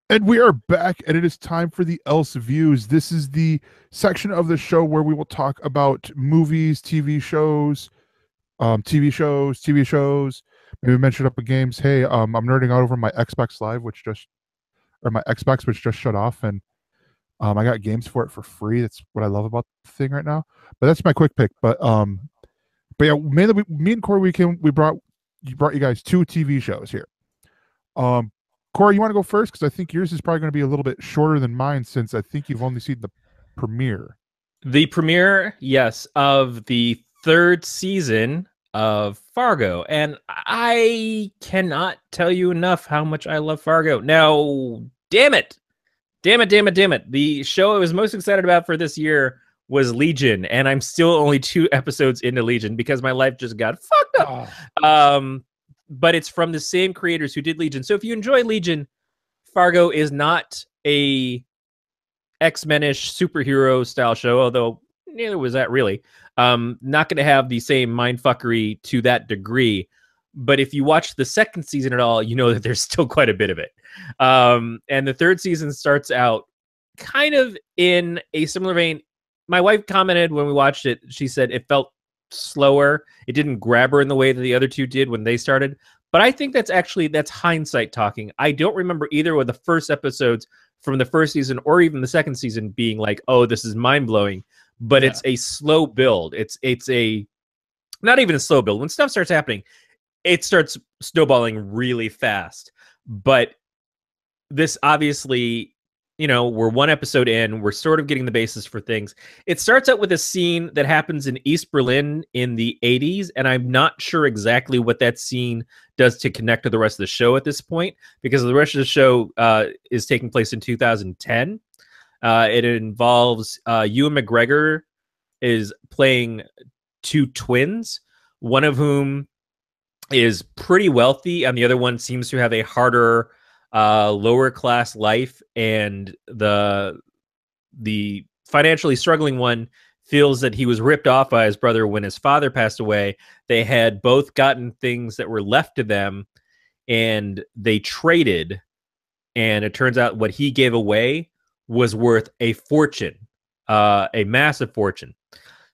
And we are back, and it is time for the Else Views. This is the section of the show where we will talk about movies, TV shows. Maybe mention up the games. Hey, I'm nerding out over my Xbox Live, or my Xbox, which just shut off, and I got games for it for free. That's what I love about the thing right now. But that's my quick pick. But yeah, mainly me and Corey, we brought you guys two TV shows here. Um, Corey, you want to go first? Because I think yours is probably going to be a little bit shorter than mine, since I think you've only seen the premiere. The premiere, yes, of the third season of Fargo. And I cannot tell you enough how much I love Fargo. Now, damn it. Damn it, damn it, damn it. The show I was most excited about for this year was Legion, and I'm still only 2 episodes into Legion because my life just got fucked up. But it's from the same creators who did Legion. So if you enjoy Legion, Fargo is not a X-Men-ish superhero style show, although neither was that really. Not going to have the same mindfuckery to that degree. But if you watch the second season at all, you know that there's still quite a bit of it. And the third season starts out kind of in a similar vein. My wife commented when we watched it, she said it felt slower. It didn't grab her in the way that the other two did when they started. But I think that's hindsight talking. I don't remember either of the first episodes from the first season or even the second season being like, oh, this is mind-blowing. But yeah, it's a slow build. It's a not even a slow build. When stuff starts happening, it starts snowballing really fast. But this obviously, you know, we're 1 episode in, we're sort of getting the basis for things. It starts out with a scene that happens in East Berlin in the 80s, and I'm not sure exactly what that scene does to connect to the rest of the show at this point, because the rest of the show is taking place in 2010. It involves Ewan McGregor is playing two twins, one of whom is pretty wealthy, and the other one seems to have a harder lower class life, and the financially struggling one feels that he was ripped off by his brother when his father passed away. They had both gotten things that were left to them, and they traded, and it turns out what he gave away was worth a fortune, a massive fortune.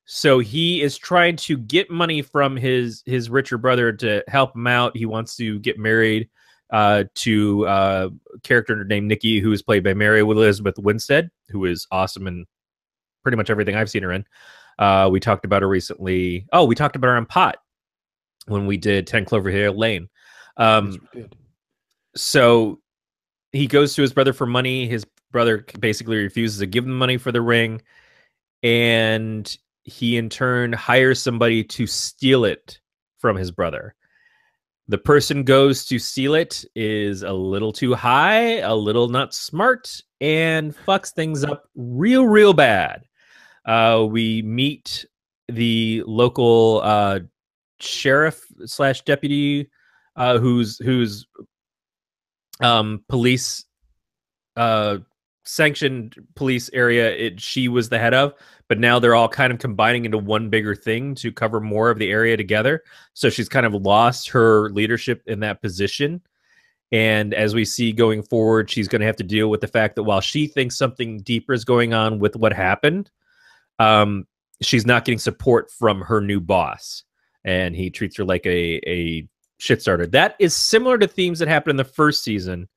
So he is trying to get money from his richer brother to help him out. He wants to get married to a character named Nikki, who is played by Mary Elizabeth Winstead, who is awesome in pretty much everything I've seen her in. We talked about her recently. Oh, we talked about her on Pot when we did 10 Cloverhill Lane. Yes, we did. So he goes to his brother for money. His brother basically refuses to give him money for the ring, and he in turn hires somebody to steal it from his brother. The person goes to steal it is a little too high, a little not smart, and fucks things up real bad. We meet the local sheriff / deputy who's police sanctioned police area she was the head of, but now they're all kind of combining into one bigger thing to cover more of the area together. So she's kind of lost her leadership in that position. And as we see going forward, she's going to have to deal with the fact that while she thinks something deeper is going on with what happened, she's not getting support from her new boss. And he treats her like a shit starter. That is similar to themes that happened in the first season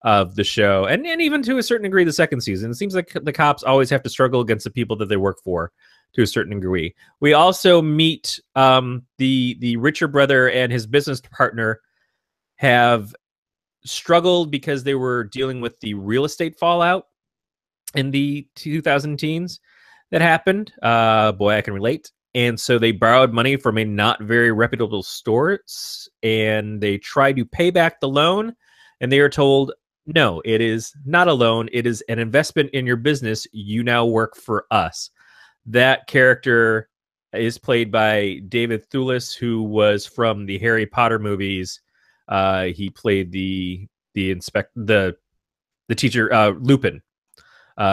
of the show, and even to a certain degree the second season. It seems like the cops always have to struggle against the people that they work for to a certain degree. We also meet the richer brother and his business partner have struggled because they were dealing with the real estate fallout in the 2000 teens that happened. Boy, I can relate. And so they borrowed money from a not very reputable source, and they tried to pay back the loan, and they are told, no, it is not a loan. It is an investment in your business. You now work for us. That character is played by David Thewlis, who was from the Harry Potter movies. He played the teacher, Lupin.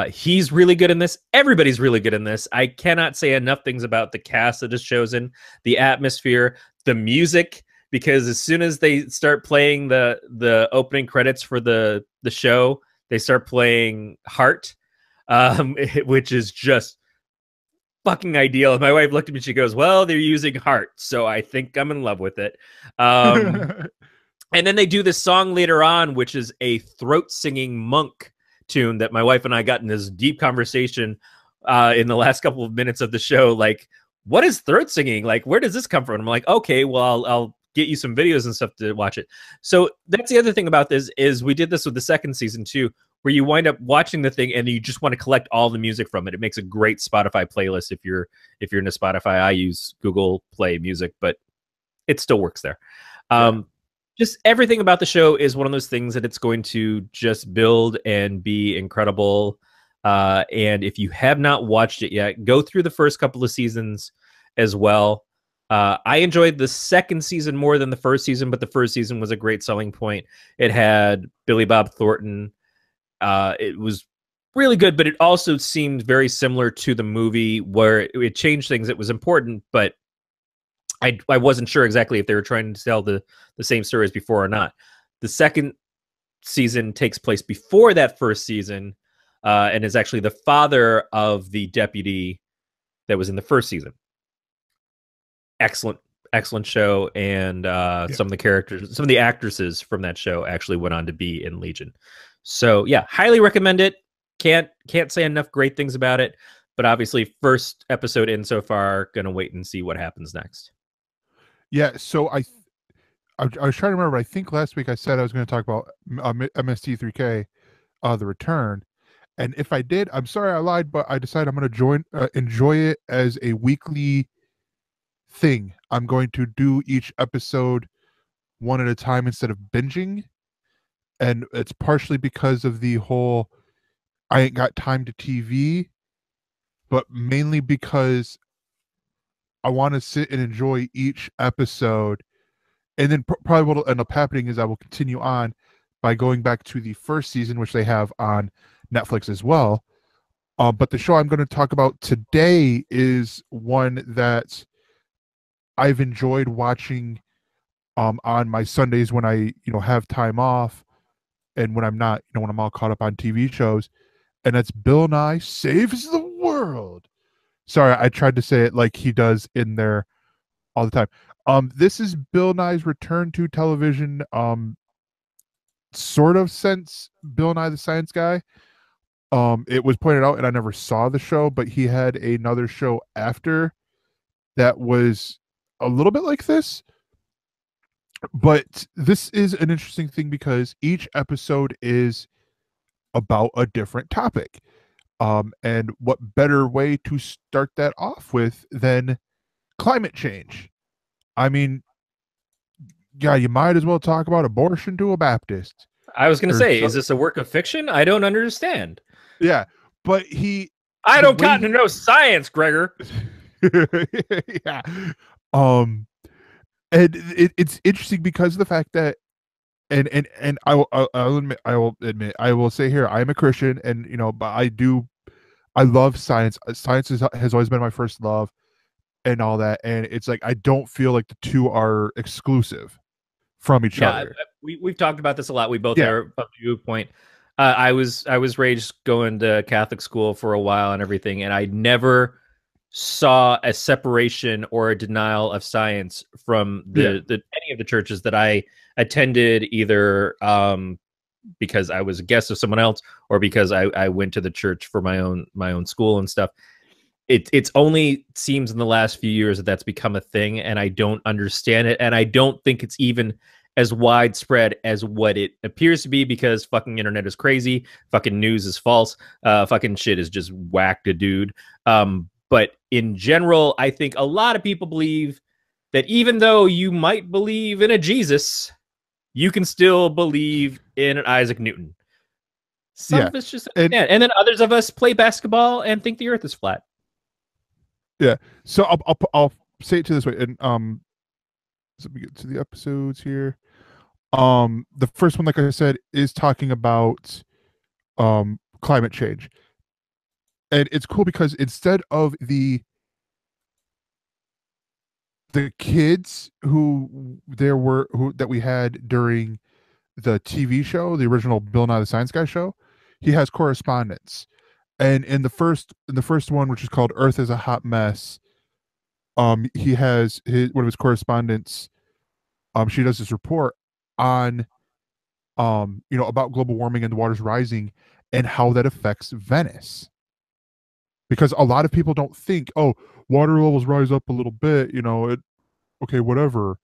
He's really good in this. Everybody's really good in this. I cannot say enough things about the cast that is chosen, the atmosphere, the music, because as soon as they start playing the opening credits for the show, they start playing Heart, which is just fucking ideal. And my wife looked at me, she goes, well, they're using Heart, so I think I'm in love with it. And then they do this song later on, which is a throat singing monk tune that my wife and I got in this deep conversation in the last couple of minutes of the show. Like, what is throat singing? Like, where does this come from? And I'm like, okay, well, I'll get you some videos and stuff to watch it. So that's the other thing about this is we did this with the second season too, where you wind up watching the thing and you just want to collect all the music from it. It makes a great Spotify playlist if you're into Spotify. I use Google Play Music, but it still works there. Just everything about the show is one of those things that it's going to just build and be incredible. And if you have not watched it yet, go through the first couple of seasons as well. I enjoyed the second season more than the first season, but the first season was a great selling point. It had Billy Bob Thornton. It was really good, but it also seemed very similar to the movie where it changed things. It was important, but I wasn't sure exactly if they were trying to tell the same story as before or not. The second season takes place before that first season, and is actually the father of the deputy that was in the first season. Excellent show, and some of the characters, some of the actresses from that show actually went on to be in Legion. So yeah, highly recommend it. Can't say enough great things about it, but obviously first episode in so far, gonna wait and see what happens next. Yeah, so I was trying to remember. I think last week I said I was going to talk about MST3K, The Return, and if I did, I'm sorry I lied, but I decided I'm going to enjoy it as a weekly thing. I'm going to do each episode one at a time instead of binging, and it's partially because of the whole I ain't got time to TV, but mainly because I want to sit and enjoy each episode. And then probably what will end up happening is I will continue on by going back to the first season, which they have on Netflix as well. But the show I'm going to talk about today is one that I've enjoyed watching on my Sundays when I have time off, and when I'm not, when I'm all caught up on TV shows, and that's Bill Nye Saves the World. Sorry, I tried to say it like he does in there all the time. This is Bill Nye's return to television, sort of since Bill Nye the Science Guy. It was pointed out, and I never saw the show, but he had another show after that was a little bit like this. But this is an interesting thing because each episode is about a different topic. And what better way to start that off with than climate change? I mean, yeah, you might as well talk about abortion to a Baptist. I was going to say, is this a work of fiction? I don't understand. Yeah, but I don't cotton to no science, Gregor. Yeah. And it's interesting because of the fact that, and I'll admit, I will say here, I am a Christian, and but I love science. Science has always been my first love, and all that. And it's like I don't feel like the two are exclusive from each other. We've talked about this a lot. We both are up to your point. I was raised going to Catholic school for a while and everything, and I never saw a separation or a denial of science from the any of the churches that I attended, either because I was a guest of someone else or because I went to the church for my own school and stuff. It's only seems in the last few years that that's become a thing, and I don't understand it, and I don't think it's even as widespread as what it appears to be, because fucking internet is crazy, fucking news is false, fucking shit is just whacked a dude. But in general, I think a lot of people believe that even though you might believe in a Jesus, you can still believe in an Isaac Newton. Some of us just and then others of us play basketball and think the earth is flat. Yeah. So I'll say it to this way, and so we get to the episodes here. The first one, like I said, is talking about climate change. And it's cool because instead of the kids that we had during the TV show, the original Bill Nye the Science Guy show, he has correspondence. And in the first one, which is called Earth is a Hot Mess, he has one of his correspondents. She does this report on about global warming and the waters rising and how that affects Venice. Because a lot of people don't think, oh, water levels rise up a little bit, okay, whatever.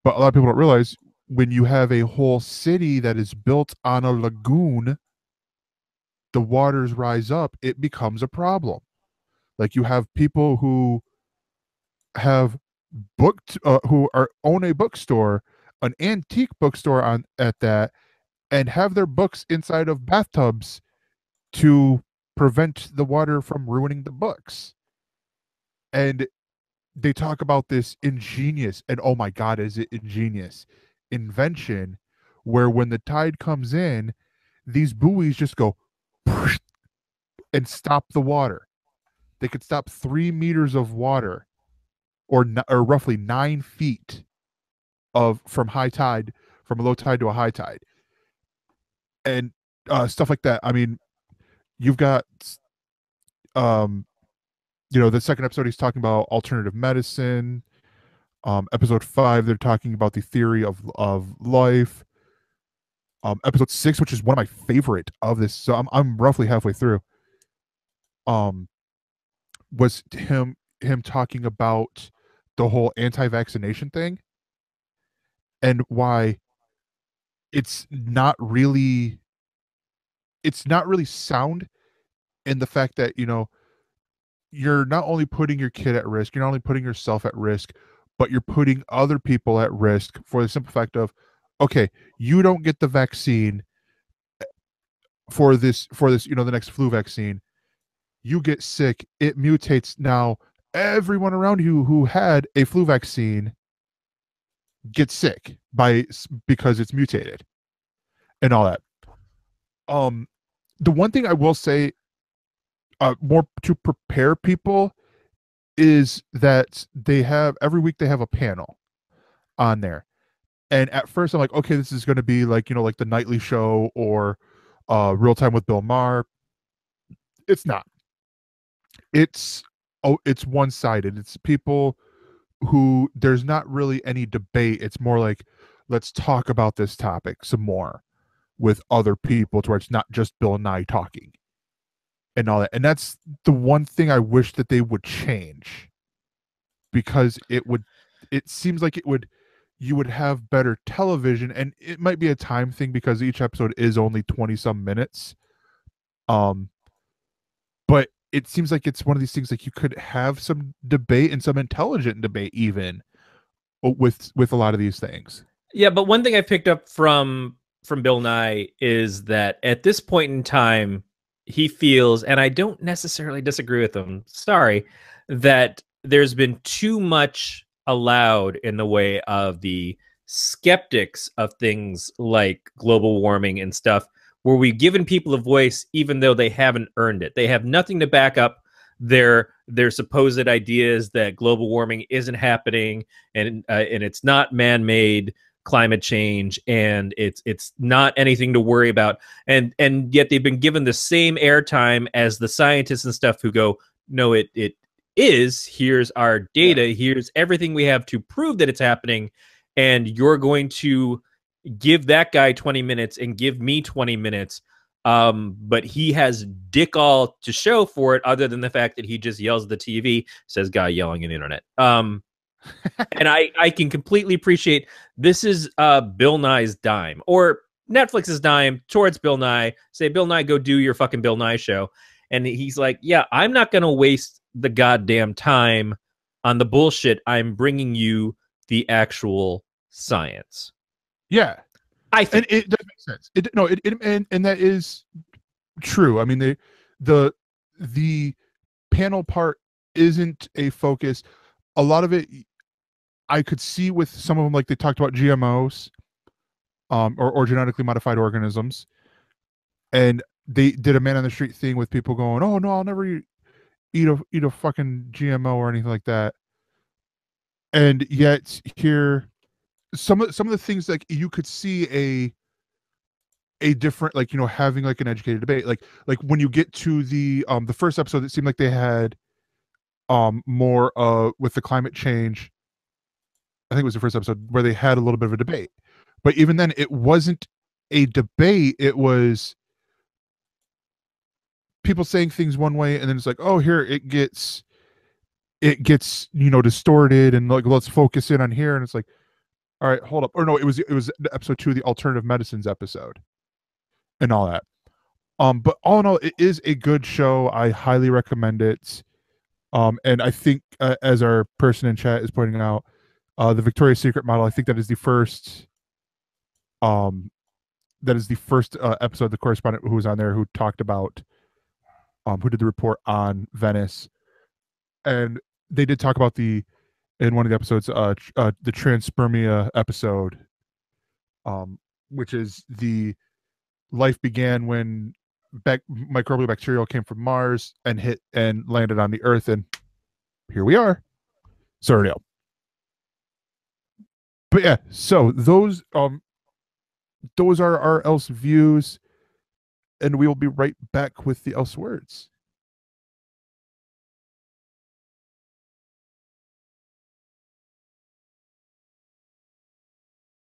But a lot of people don't realize when you have a whole city that is built on a lagoon, the waters rise up, it becomes a problem. Like you have people who have booked who are own a bookstore, an antique bookstore on at that, and have their books inside of bathtubs to prevent the water from ruining the books. And they talk about this ingenious, and oh my god, is it ingenious invention where when the tide comes in, these buoys just go and stop the water. They could stop 3 meters of water, or roughly 9 feet of from high tide, from a low tide to a high tide, and stuff like that. I mean, you've got um, the second episode he's talking about alternative medicine. Episode 5, they're talking about the theory of life. Episode 6, which is one of my favorite of this, so I'm roughly halfway through. Was him talking about the whole anti-vaccination thing and why it's not really sound, in the fact that you're not only putting your kid at risk, you're not only putting yourself at risk, but you're putting other people at risk for the simple fact of, okay, you don't get the vaccine for this, the next flu vaccine, you get sick, it mutates, now everyone around you who had a flu vaccine gets sick because it's mutated and all that. The one thing I will say, more to prepare people, is that they have every week they have a panel on there. And at first I'm like, okay, this is going to be like, like the nightly show or Real Time with Bill Maher. It's not. It's one-sided. It's people who there's not really any debate. It's more like, let's talk about this topic some more with other people, to where it's not just Bill and I talking and all that. And that's the one thing I wish that they would change, because it seems like you would have better television, and it might be a time thing because each episode is only 20 some minutes. But it seems like it's one of these things, like you could have some debate, and some intelligent debate even, with a lot of these things. Yeah, but one thing I picked up from Bill Nye is that at this point in time, he feels, and I don't necessarily disagree with him, sorry, that there's been too much allowed in the way of the skeptics of things like global warming and stuff, where we've given people a voice even though they haven't earned it. They have nothing to back up their supposed ideas that global warming isn't happening, and it's not man-made climate change, and it's not anything to worry about, and yet they've been given the same airtime as the scientists and stuff who go, no, it is, here's our data, here's everything we have to prove that it's happening, and you're going to give that guy 20 minutes and give me 20 minutes, but he has dick all to show for it, other than the fact that he just yells at the TV, says guy yelling at the internet. And I can completely appreciate this is Bill Nye's dime, or Netflix's dime towards Bill Nye. Say, Bill Nye, go do your fucking Bill Nye show. And he's like, yeah, I'm not going to waste the goddamn time on the bullshit. I'm bringing you the actual science. Yeah. I think and it does make sense. And that is true. I mean, the panel part isn't a focus. A lot of it I could see with some of them, like they talked about GMOs, or genetically modified organisms, and they did a man on the street thing with people going, "Oh no, I'll never eat a fucking GMO or anything like that." And yet here, some of the things, like you could see a different, like, you know, having like an educated debate, like when you get to the first episode, it seemed like they had more with the climate change. I think it was the first episode where they had a little bit of a debate, but even then it wasn't a debate. It was people saying things one way, and then it's like, oh, here it gets you know, distorted, and like, let's focus in on here, and it's like, all right, hold up. Or no, it was episode 2, the alternative medicines episode, and all that. But all in all, it is a good show. I highly recommend it. And I think, as our person in chat is pointing out, the Victoria's Secret model, I think that is the first um episode, the correspondent who was on there who talked about who did the report on Venice. And they did talk about in one of the episodes, the transpermia episode, which is the life began when microbial bacterial came from Mars and hit and landed on the Earth, and here we are. Sorry, no. But yeah, so those are our else views, and we will be right back with the else words.